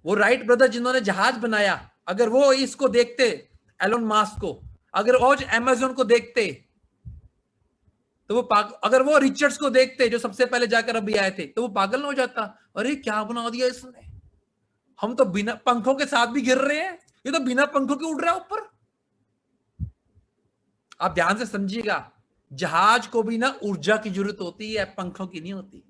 वो right brother जिन्होंने जहाज बनाया, अगर वो इसको देखते, एलोन मास्क को, अगर वो अमेज़न को देखते, तो वो अगर वो रिचर्ड्स को देखते जो सबसे पहले जाकर अभी आए थे, तो वो पागल ना हो जाता, अरे क्या बना दिया इसने, हम तो बिना पंखों के साथ भी गिर रहे हैं, ये तो बिना पंखों के उड़ रहा है ऊपर। आप ध्यान से समझिएगा, जहाज को भी ना ऊर्जा की जरूरत होती है, पंखों की नहीं होती।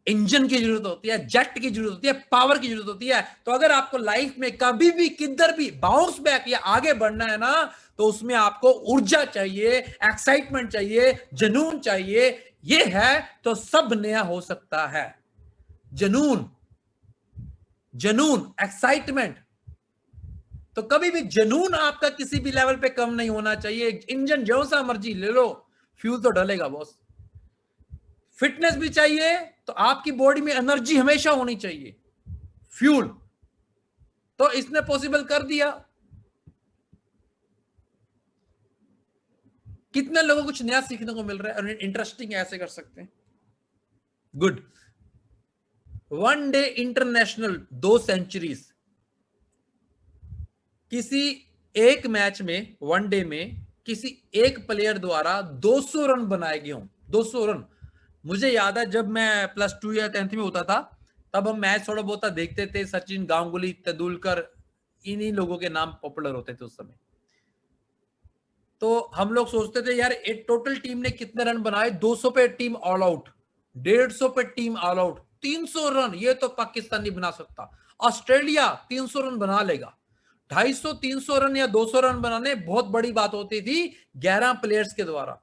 इंजन की जरूरत होती है, जेट की जरूरत होती है, पावर की जरूरत होती है। तो अगर आपको लाइफ में कभी भी किधर भी बाउंस बैक या आगे बढ़ना है ना, तो उसमें आपको ऊर्जा चाहिए, एक्साइटमेंट चाहिए, जुनून चाहिए। ये है तो सब नया हो सकता है। जुनून, जुनून, एक्साइटमेंट। तो कभी भी जुनून आपका किसी भी लेवल पे कम नहीं होना चाहिए। इंजन जो सा मर्जी ले लो, फ्यूल तो डलेगा बॉस। फिटनेस भी चाहिए, तो आपकी बॉडी में एनर्जी हमेशा होनी चाहिए, फ्यूल। तो इसने पॉसिबल कर दिया। कितने लोगों को कुछ नया सीखने को मिल रहा है और इंटरेस्टिंग ऐसे कर सकते हैं। Good. One day international 2 centuries. किसी एक मैच में, वन डे में किसी एक प्लेयर द्वारा 200 रन बनाए गए हों। 200 रन। मुझे याद है जब मैं +2 या 10th में होता था, तब हम मैच थोड़ा बहुत देखते थे। सचिन, गांगुली, तेंदुलकर, इन्हीं लोगों के नाम पॉपुलर होते थे उस समय। तो हम लोग सोचते थे यार एक टोटल टीम ने कितने रन बनाए, 200 पे टीम ऑल आउट, 150 पे टीम ऑल आउट, 300 रन ये तो पाकिस्तान नहीं बना सकता। ऑस्ट्रेलिया 300 रन बना लेगा। 250, 300 रन या 200 रन बनाने बहुत बड़ी बात होती थी 11 प्लेयर्स के द्वारा।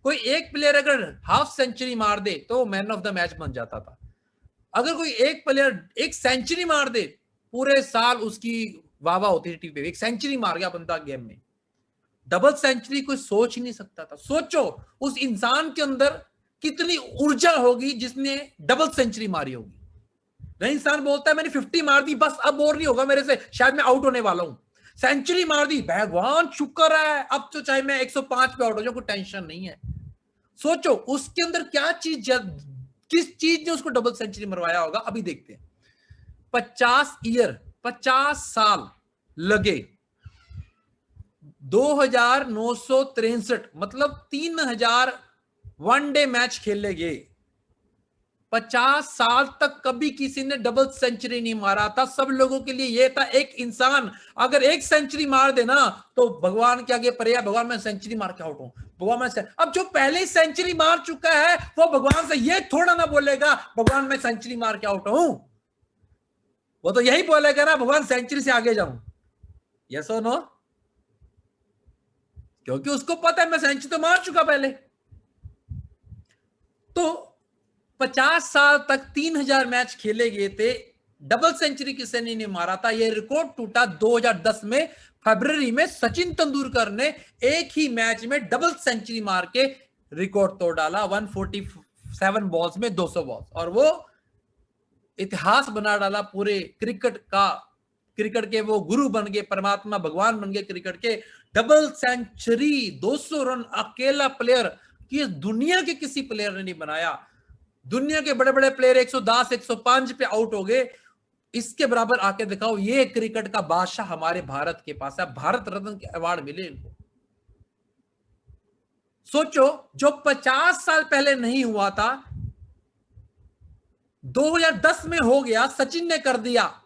कोई एक प्लेयर अगर हाफ सेंचुरी मार दे तो मैन ऑफ द मैच बन जाता था। अगर कोई एक प्लेयर एक सेंचुरी मार दे, पूरे साल उसकी वाह वाह होती थी टीवी पे। एक सेंचुरी मार गया बंदा गेम में, डबल सेंचुरी कोई सोच ही नहीं सकता था। सोचो उस इंसान के अंदर कितनी ऊर्जा होगी जिसने डबल सेंचुरी मारी होगी। वह इंसान बोलता है मैंने 50 मार दी, बस अब और नहीं होगा मेरे से, शायद मैं आउट होने वाला हूं। सेंचुरी मार दी, भगवान शुक्र है, अब तो चाहे मैं 105 पे आउट हो जाऊं, कोई टेंशन नहीं है। सोचो उसके अंदर क्या चीज, किस चीज ने उसको डबल सेंचुरी मरवाया होगा। अभी देखते हैं। 50 साल लगे, 2963, मतलब 3000 वनडे मैच खेले गए। 50 साल तक कभी किसी ने डबल सेंचुरी नहीं मारा था। सब लोगों के लिए यह था एक इंसान अगर एक सेंचुरी मार देना तो भगवान के आगे परेया, भगवान मैं सेंचुरी मार के आउट हूं, भगवान मैं। अब जो पहले ही सेंचुरी मार चुका है वो भगवान से ये थोड़ा ना बोलेगा भगवान मैं सेंचुरी मार के आउट हूं। वो तो यही बोलेगा ना भगवान सेंचुरी से आगे जाऊं। यस और नो? क्योंकि उसको पता है मैं सेंचुरी तो मार चुका पहले। तो 50 साल तक 3000 मैच खेले गए थे, डबल सेंचुरी किसी ने नहीं मारा था। यह रिकॉर्ड टूटा 2010 में फरवरी में। सचिन तेंदुलकर ने एक ही मैच में डबल सेंचुरी मार के रिकॉर्ड तोड़ डाला, 147 बॉल्स में 200 बॉल्स, और वो इतिहास बना डाला पूरे क्रिकेट का। क्रिकेट के वो गुरु बन गए, परमात्मा भगवान बन गए क्रिकेट के। डबल सेंचुरी 200 रन अकेला प्लेयर कि दुनिया के किसी प्लेयर ने नहीं बनाया। दुनिया के बड़े बड़े प्लेयर 110, 105 पे आउट हो गए। इसके बराबर आके दिखाओ। ये क्रिकेट का बादशाह हमारे भारत के पास है। भारत रत्न के अवार्ड मिले इनको। सोचो जो 50 साल पहले नहीं हुआ था, 2010 में हो गया, सचिन ने कर दिया।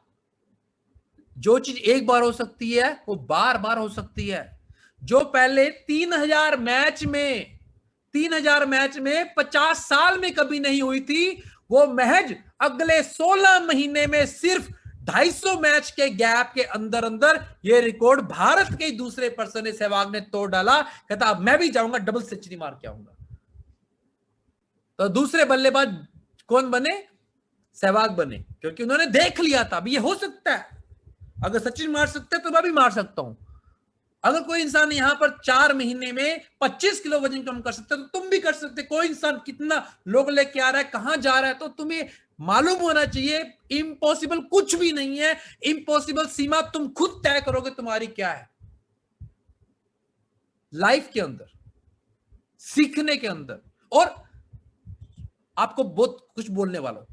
जो चीज एक बार हो सकती है वो बार बार हो सकती है। जो पहले 3000 मैच में 50 साल में कभी नहीं हुई थी, वो महज अगले 16 महीने में सिर्फ 250 मैच के गैप के अंदर अंदर ये रिकॉर्ड भारत के दूसरे पर्सन सहवाग ने तोड़ डाला। कहता अब मैं भी जाऊंगा डबल सेंचुरी मार के आऊंगा। तो दूसरे बल्लेबाज कौन बने? सहवाग बने, क्योंकि उन्होंने देख लिया था अभी ये हो सकता है। अगर सचिन मार सकता है तो मैं भी मार सकता हूं। अगर कोई इंसान यहां पर 4 महीने में 25 किलो वजन कम कर सकता है तो तुम भी कर सकते। कोई इंसान कितना लोग लेके आ रहा है, कहां जा रहा है, तो तुम्हें मालूम होना चाहिए इम्पॉसिबल कुछ भी नहीं है। इम्पॉसिबल सीमा तुम खुद तय करोगे तुम्हारी क्या है। लाइफ के अंदर, सीखने के अंदर। और आपको बहुत कुछ बोलने वाला हूं।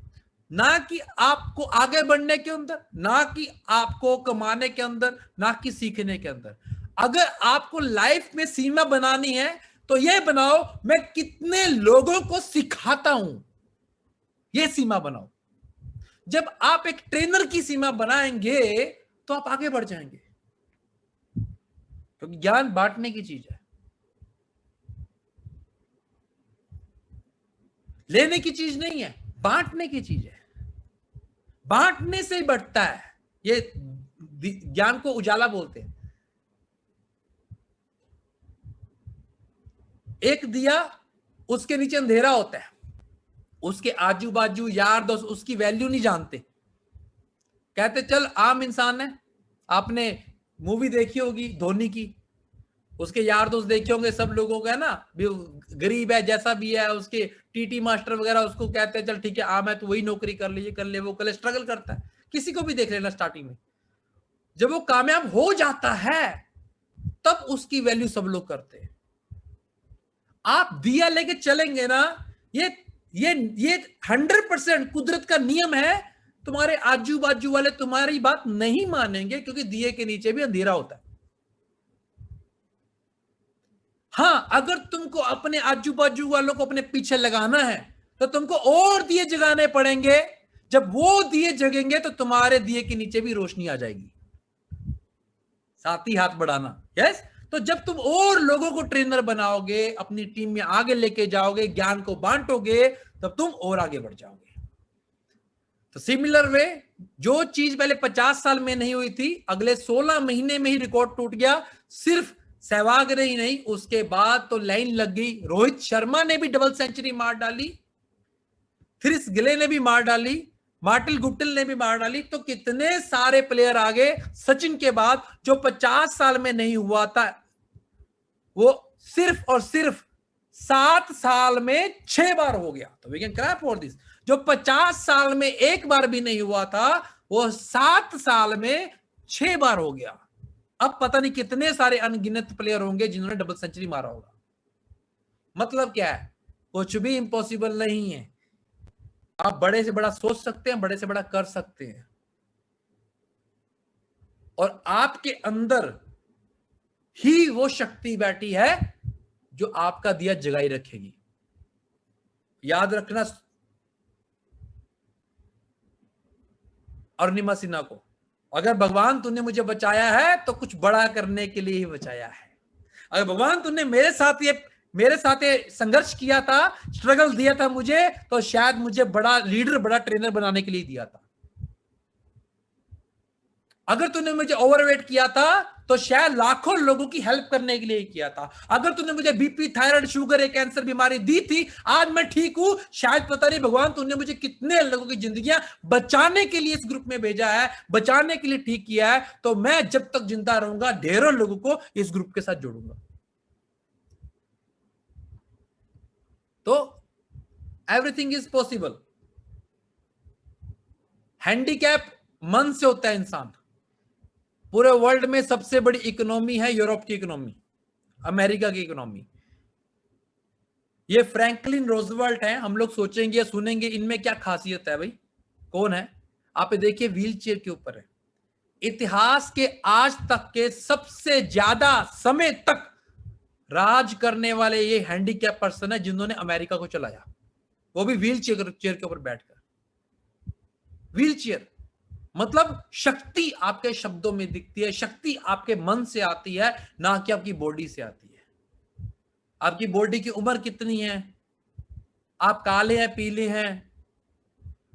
ना कि आपको आगे बढ़ने के अंदर, ना कि आपको कमाने के अंदर, ना कि सीखने के अंदर। अगर आपको लाइफ में सीमा बनानी है तो यह बनाओ, मैं कितने लोगों को सिखाता हूं, यह सीमा बनाओ। जब आप एक ट्रेनर की सीमा बनाएंगे तो आप आगे बढ़ जाएंगे, क्योंकि ज्ञान बांटने की चीज है, लेने की चीज नहीं है, बांटने की चीज है। बांटने से ही बढ़ता है। ये ज्ञान को उजाला बोलते हैं। एक दिया, उसके नीचे अंधेरा होता है, उसके आजू बाजू यार दोस्त उसकी वैल्यू नहीं जानते। कहते चल आम इंसान है, आपने मूवी देखी होगी धोनी की, उसके यार दोस्त देखे होंगे सब लोगों का, है ना, गरीब है जैसा भी है, उसके टीटी मास्टर वगैरह उसको कहते हैं चल ठीक है आम है तो वही नौकरी कर ले, ये कर ले, वो कर ले, स्ट्रगल करता है। किसी को भी देख लेना स्टार्टिंग में, जब वो कामयाब हो जाता है तब उसकी वैल्यू सब लोग करते हैं। आप दिया लेके चलेंगे ना, ये ये 100% कुदरत का नियम है। तुम्हारे आजू बाजू वाले तुम्हारी बात नहीं मानेंगे, क्योंकि दिए के नीचे भी अंधेरा होता है। हाँ, अगर तुमको अपने आजू बाजू वालों को अपने पीछे लगाना है तो तुमको और दिए जगाने पड़ेंगे। जब वो दिए जगेंगे तो तुम्हारे दिए के नीचे भी रोशनी आ जाएगी। साथ ही हाथ बढ़ाना। यस, तो जब तुम और लोगों को ट्रेनर बनाओगे, अपनी टीम में आगे लेके जाओगे, ज्ञान को बांटोगे, तब तुम और आगे बढ़ जाओगे। तो सिमिलर वे, जो चीज पहले 50 साल में नहीं हुई थी, अगले 16 महीने में ही रिकॉर्ड टूट गया। सिर्फ सहवाग ने ही नहीं, उसके बाद तो लाइन लग गई। रोहित शर्मा ने भी डबल सेंचुरी मार डाली, क्रिस गिले ने भी मार डाली, मार्टिल गुप्टिल ने भी मार डाली। तो कितने सारे प्लेयर आ गए सचिन के बाद, जो 50 साल में नहीं हुआ था, वो सिर्फ और सिर्फ 7 साल में 6 बार हो गया। तो we can clap for this. जो 50 साल में एक बार भी नहीं हुआ था, वो 7 साल में 6 बार हो गया। अब पता नहीं कितने सारे अनगिनत प्लेयर होंगे जिन्होंने डबल सेंचुरी मारा होगा। मतलब क्या है, कुछ भी इंपॉसिबल नहीं है। आप बड़े से बड़ा सोच सकते हैं, बड़े से बड़ा कर सकते हैं, और आपके अंदर ही वो शक्ति बैठी है जो आपका दिया जगाई रखेगी। याद रखना अरुणिमा सिन्हा को, अगर भगवान तूने मुझे बचाया है तो कुछ बड़ा करने के लिए ही बचाया है। अगर भगवान तूने मेरे साथ ये संघर्ष किया था, स्ट्रगल दिया था मुझे, तो शायद मुझे बड़ा लीडर, बड़ा ट्रेनर बनाने के लिए दिया था। अगर तूने मुझे ओवरवेट किया था तो शायद लाखों लोगों की हेल्प करने के लिए किया था। अगर तूने मुझे बीपी, थायराइड, शुगर, एक कैंसर बीमारी दी थी, आज मैं ठीक हूं, शायद पता नहीं भगवान तूने मुझे कितने लोगों की जिंदगियां बचाने के लिए इस ग्रुप में भेजा है, बचाने के लिए ठीक किया है। तो मैं जब तक जिंदा रहूंगा ढेरों लोगों को इस ग्रुप के साथ जोड़ूंगा। तो एवरीथिंग इज पॉसिबल। हैंडीकैप मन से होता है इंसान। पूरे वर्ल्ड में सबसे बड़ी इकोनॉमी है यूरोप की इकोनॉमी, अमेरिका की इकोनॉमी। ये फ्रैंकलिन रोजवेल्ट है। हम लोग सोचेंगे, सुनेंगे इनमें क्या खासियत है भाई, कौन है? आप देखिए व्हील चेयर के ऊपर है। इतिहास के आज तक के सबसे ज्यादा समय तक राज करने वाले ये हैंडीकैप पर्सन है जिन्होंने अमेरिका को चलाया, वो भी व्हील चेयर के ऊपर बैठकर। व्हील चेयर मतलब शक्ति आपके शब्दों में दिखती है, शक्ति आपके मन से आती है, ना कि आपकी बॉडी से आती है। आपकी बॉडी की उम्र कितनी है, आप काले हैं, पीले हैं,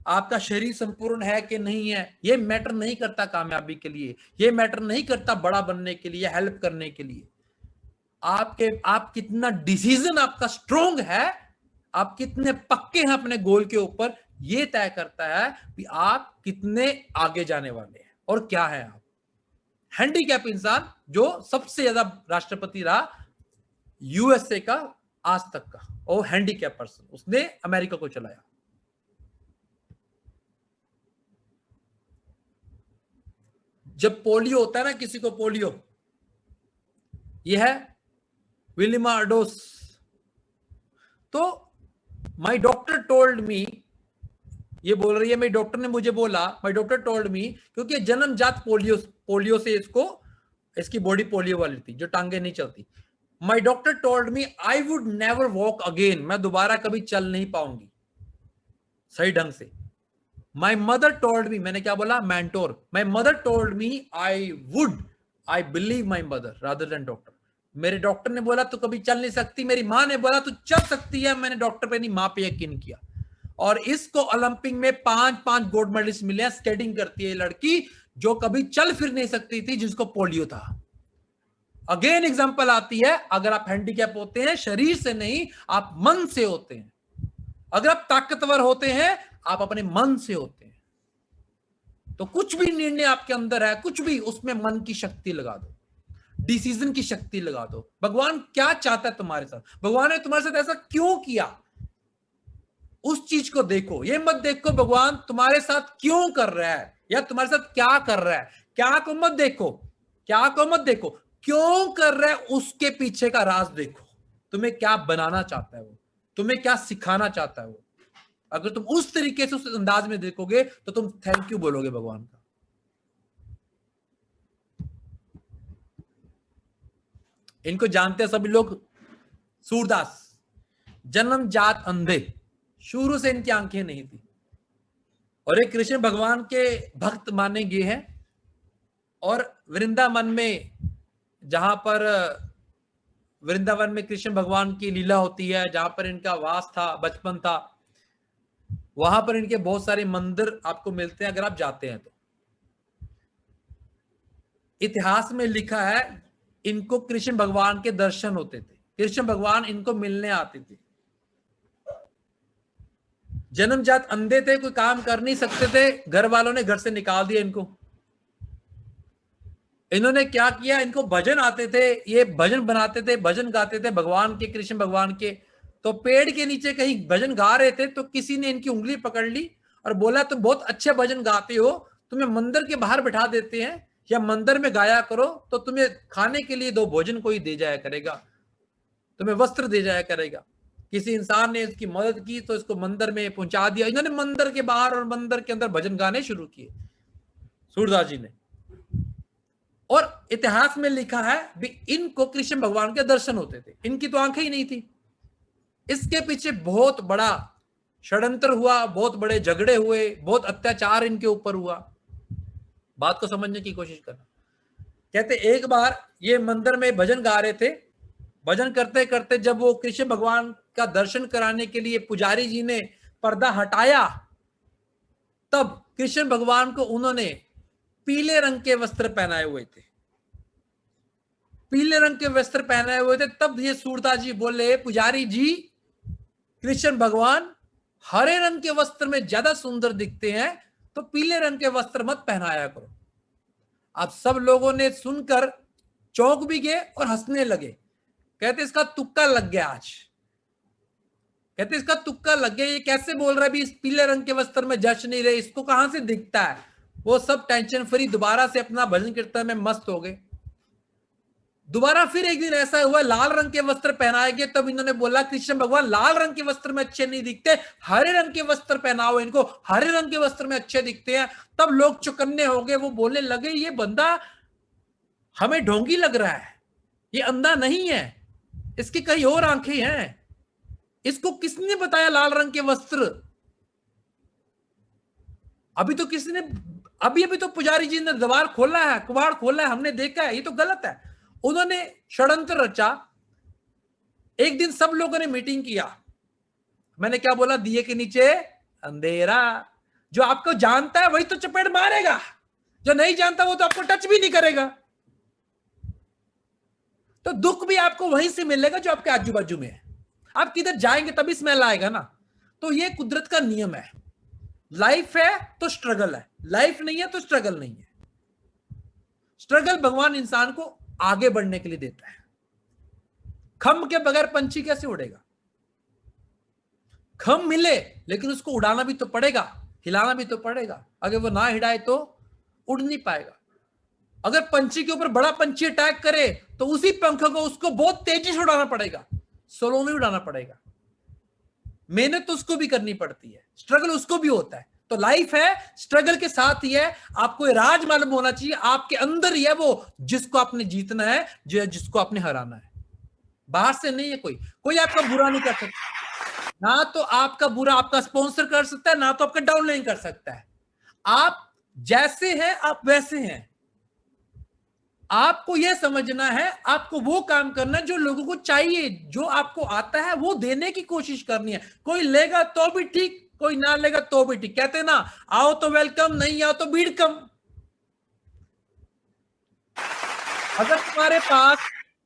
आपका शरीर संपूर्ण है कि नहीं है, ये मैटर नहीं करता कामयाबी के लिए, ये मैटर नहीं करता बड़ा बनने के लिए, हेल्प करने के लिए। आप कितना डिसीजन आपका स्ट्रोंग है, आप कितने पक्के हैं अपने गोल के ऊपर, ये तय करता है कि आप कितने आगे जाने वाले हैं और क्या है आप। हैंडीकैप इंसान जो सबसे ज्यादा राष्ट्रपति रहा यूएसए का आज तक का, और हैंडीकैप पर्सन, उसने अमेरिका को चलाया। जब पोलियो होता है ना, किसी को पोलियो, यह है विलिमा अडोस। तो माय डॉक्टर टोल्ड मी, ये बोल रही है मेरी डॉक्टर ने मुझे बोला, माय डॉक्टर टोल्ड मी, क्योंकि जन्मजात पोलियो से इसकी बॉडी पोलियो वाली थी, जो टांगे नहीं चलती। My doctor told me I would never walk again, मैं दोबारा कभी चल नहीं पाऊंगी सही ढंग से। माय मदर टोल्ड मी, मैंने क्या बोला, mentor, my mother told me I believe my mother rather than doctor. मेरे डॉक्टर ने बोला तू कभी चल नहीं सकती, मेरी मां ने बोला तू चल सकती है, मैंने डॉक्टर पे नहीं मां पे यकीन किया। और इसको ओलंपिक में 5 गोल्ड मेडलिस्ट मिले हैं। स्केटिंग करती है लड़की जो कभी चल फिर नहीं सकती थी, जिसको पोलियो था। अगेन एग्जांपल आती है, अगर आप हैंडीकैप होते हैं शरीर से नहीं, आप मन से होते हैं। अगर आप ताकतवर होते हैं, आप अपने मन से होते हैं। तो कुछ भी निर्णय आपके अंदर है, कुछ भी, उसमें मन की शक्ति लगा दो, डिसीजन की शक्ति लगा दो। भगवान क्या चाहता है तुम्हारे साथ, भगवान ने तुम्हारे साथ ऐसा क्यों किया, उस चीज को देखो। ये मत देखो भगवान तुम्हारे साथ क्यों कर रहा है या तुम्हारे साथ क्या कर रहा है, क्या को मत देखो, क्या को मत देखो, क्यों कर रहा है उसके पीछे का राज देखो। तुम्हें क्या बनाना चाहता है वो, तुम्हें क्या सिखाना चाहता है वो। अगर तुम उस तरीके से, उस अंदाज में देखोगे तो तुम थैंक यू बोलोगे भगवान का। इनको जानते हैं सभी लोग, सूरदास, जन्मजात अंधे, शुरू से इनकी आंखें नहीं थी, और एक कृष्ण भगवान के भक्त माने गए हैं। और वृंदावन में, जहां पर वृंदावन में कृष्ण भगवान की लीला होती है, जहां पर इनका वास था, बचपन था, वहां पर इनके बहुत सारे मंदिर आपको मिलते हैं अगर आप जाते हैं तो। इतिहास में लिखा है इनको कृष्ण भगवान के दर्शन होते थे, कृष्ण भगवान इनको मिलने आते थे। जन्मजात अंधे थे, कोई काम कर नहीं सकते थे, घर वालों ने घर से निकाल दिया इनको। इन्होंने क्या किया, इनको भजन आते थे, ये भजन बनाते थे, भजन गाते थे भगवान के, कृष्ण भगवान के। तो पेड़ के नीचे कहीं भजन गा रहे थे, तो किसी ने इनकी उंगली पकड़ ली और बोला तुम बहुत अच्छे भजन गाते हो, तुम्हें मंदिर के बाहर बिठा देते हैं, या मंदिर में गाया करो, तो तुम्हें खाने के लिए 2 भोजन कोई दे जाया करेगा, तुम्हें वस्त्र दे जाया करेगा। किसी इंसान ने इसकी मदद की तो इसको मंदिर में पहुंचा दिया। इन्होंने मंदिर के बाहर और मंदिर के अंदर भजन गाने शुरू किए, सूरदास जी ने। और इतिहास में लिखा है भी इनको कृष्ण भगवान के दर्शन होते थे, इनकी तो आंखें ही नहीं थी। इसके पीछे बहुत बड़ा षड्यंत्र हुआ, बहुत बड़े झगड़े हुए, बहुत अत्याचार इनके ऊपर हुआ। बात को समझने की कोशिश करना। कहते एक बार ये मंदिर में भजन गा रहे थे, भजन करते करते जब वो कृष्ण भगवान का दर्शन कराने के लिए पुजारी जी ने पर्दा हटाया, तब कृष्ण भगवान को उन्होंने पीले रंग के वस्त्र पहनाए हुए थे, पीले रंग के वस्त्र पहनाए हुए थे। तब ये सूरदास जी बोले पुजारी जी, कृष्ण भगवान हरे रंग के वस्त्र में ज्यादा सुंदर दिखते हैं, तो पीले रंग के वस्त्र मत पहनाया करो। अब सब लोगों ने सुनकर चौंक भी गए और हंसने लगे। कहते इसका तुक्का लग गया आज, कहते इसका तुक्का लग गया, ये कैसे बोल रहा है भी इस पीले रंग के वस्त्र में जच नहीं रहे, इसको कहां से दिखता है। वो सब टेंशन फ्री दोबारा से अपना भजन कीर्तन में मस्त हो गए। दोबारा फिर एक दिन ऐसा हुआ, लाल रंग के वस्त्र पहनाए गए, तब इन्होंने बोला कृष्ण भगवान लाल रंग के वस्त्र में अच्छे नहीं दिखते, हरे रंग के वस्त्र पहनाओ इनको, हरे रंग के वस्त्र में अच्छे दिखते हैं। तब लोग चौकन्ने हो गए, वो बोलने लगे ये बंदा हमें ढोंगी लग रहा है, ये अंधा नहीं है, इसकी कहीं और आंखें हैं, इसको किसने बताया लाल रंग के वस्त्र। अभी तो किसी ने अभी तो पुजारी जी ने द्वार खोला है, कबाड़ खोला है, हमने देखा है, ये तो गलत है। उन्होंने षड्यंत्र रचा। एक दिन सब लोगों ने मीटिंग किया, मैंने क्या बोला, दिए के नीचे अंधेरा। जो आपको जानता है वही तो चपेट मारेगा, जो नहीं जानता वो तो आपको टच भी नहीं करेगा। तो दुख भी आपको वहीं से मिलेगा जो आपके आजू बाजू में है। आप किधर जाएंगे तभी स्मेल आएगा ना। तो ये कुदरत का नियम है। लाइफ है तो स्ट्रगल है, लाइफ नहीं है तो स्ट्रगल नहीं है। स्ट्रगल भगवान इंसान को आगे बढ़ने के लिए देता है। खम्भ के बगैर पंछी कैसे उड़ेगा। खम्भ मिले लेकिन उसको उड़ाना भी तो पड़ेगा, हिलाना भी तो पड़ेगा। अगर वो ना हिलाए तो उड़ नहीं पाएगा। अगर पंछी के ऊपर बड़ा पंछी अटैक करे तो उसी पंख को उसको बहुत तेजी से उड़ाना पड़ेगा, स्लो में उड़ाना पड़ेगा। मेहनत तो उसको भी करनी पड़ती है, स्ट्रगल उसको भी होता है। तो लाइफ है, स्ट्रगल के साथ ही है। आपको राज मालूम होना चाहिए, आपके अंदर ही है वो, जिसको आपने जीतना है, जिसको आपने हराना है। बाहर से नहीं है। कोई आपका बुरा नहीं कर सकता। ना तो आपका बुरा आपका स्पॉन्सर कर सकता है, ना तो आपका डाउनलाइन कर सकता है। आप जैसे हैं आप वैसे हैं। आपको यह समझना है, आपको वो काम करना है जो लोगों को चाहिए, जो आपको आता है वो देने की कोशिश करनी है। कोई लेगा तो भी ठीक, कोई ना लेगा तो भी ठीक। कहते हैं ना, आओ तो वेलकम, नहीं आओ तो भीड़ कम। अगर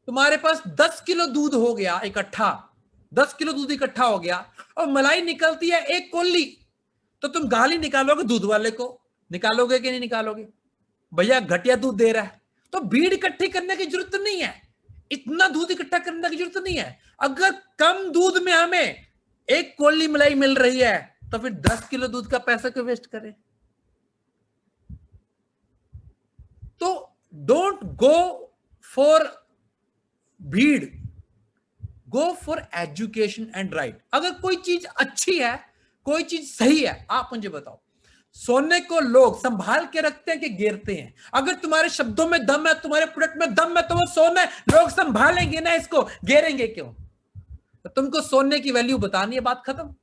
तुम्हारे पास 10 किलो दूध हो गया इकट्ठा, 10 किलो दूध इकट्ठा हो गया और मलाई निकलती है एक कोल्ली, तो तुम गाली निकालोगे दूध वाले को? निकालोगे कि नहीं निकालोगे? भैया घटिया दूध दे रहा है। तो भीड़ इकट्ठी करने की जरूरत नहीं है, इतना दूध इकट्ठा करने की जरूरत नहीं है। अगर कम दूध में हमें एक कोल्ली मलाई मिल रही है, तो फिर 10 किलो दूध का पैसा क्यों वेस्ट करें? तो डोंट गो फॉर भीड़, go for education and right. अगर कोई चीज अच्छी है, कोई चीज सही है, आप मुझे बताओ। सोने को लोग संभाल के रखते हैं कि गिरते हैं? अगर तुम्हारे शब्दों में दम है, तुम्हारे प्रोडक्ट में दम है, तो वो सोना है, लोग संभालेंगे ना इसको, गिरेंगे क्यों? तो तुमको सोने की वैल्यू बतानी है, बात खत्म।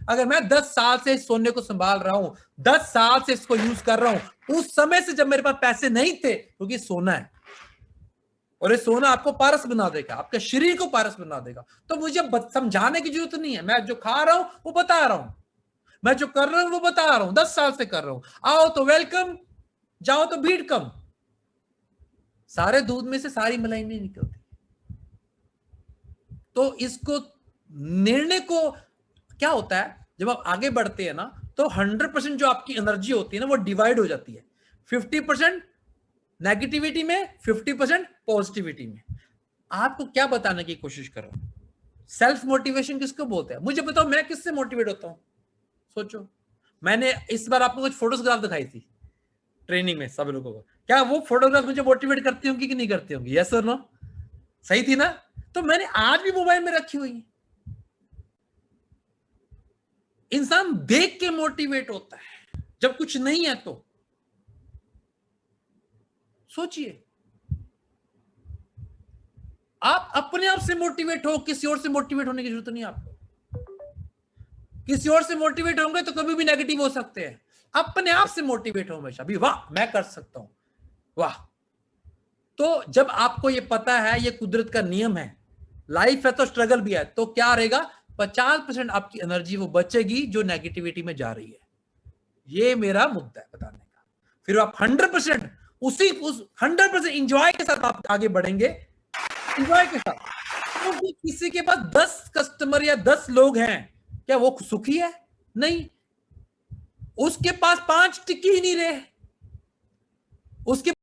अगर मैं 10 साल से इस सोने को संभाल रहा हूं, 10 साल से इसको यूज कर रहा हूं, उस समय से जब मेरे पास पैसे नहीं थे, क्योंकि सोना है और ये सोना आपको पारस बना देगा, आपके शरीर को पारस बना देगा। तो मुझे समझाने की जरूरत नहीं है, मैं जो खा रहा हूं वो बता रहा हूं, मैं जो कर रहा हूं वो बता रहा हूं, 10 साल से कर रहा हूं। आओ तो वेलकम, जाओ तो भीड़ कम। सारे दूध में से सारी मलाई नहीं निकलती। तो इसको निर्णय को क्या होता है, जब आप आगे बढ़ते हैं ना, तो 100% जो आपकी एनर्जी होती है ना, वो डिवाइड हो जाती है। 50% नेगेटिविटी में, 50% पॉजिटिविटी में। आपको क्या बताने की कोशिश कर रहा हूं? सेल्फ मोटिवेशन किसको बोलते हैं? मुझे बताओ, मैं किससे मोटिवेट होता हूं? सोचो। मैंने इस बार आपको कुछ फोटोग्राफ दिखाई थी ट्रेनिंग में सब लोगों को। क्या वो फोटोग्राफ मुझे मोटिवेट करती होंगी कि नहीं करती होंगी? यस और नो? सही थी ना? तो मैंने आज भी मोबाइल में रखी हुई है। इंसान देख के मोटिवेट होता है, जब कुछ नहीं है तो। सोचिए, आप अपने आप से मोटिवेट हो, किसी और से मोटिवेट होने की जरूरत नहीं आपको। किसी और से मोटिवेट होंगे तो कभी भी नेगेटिव हो सकते हैं। अपने आप से मोटिवेट हो हमेशा भी, वाह मैं कर सकता हूं, वाह। तो जब आपको ये पता है, ये कुदरत का नियम है, लाइफ है तो स्ट्रगल भी है, तो क्या रहेगा? 50% आपकी एनर्जी वो बचेगी जो नेगेटिविटी में जा रही है। ये मेरा मुद्दा है बताने का। फिर आप 100% उस 100% इंजॉय के साथ आप आगे बढ़ेंगे, इंजॉय के साथ। क्योंकि किसी के पास 10 कस्टमर या 10 लोग हैं, क्या वो सुखी है? नहीं। उसके पास 5 टिक ही नहीं रहे, उसके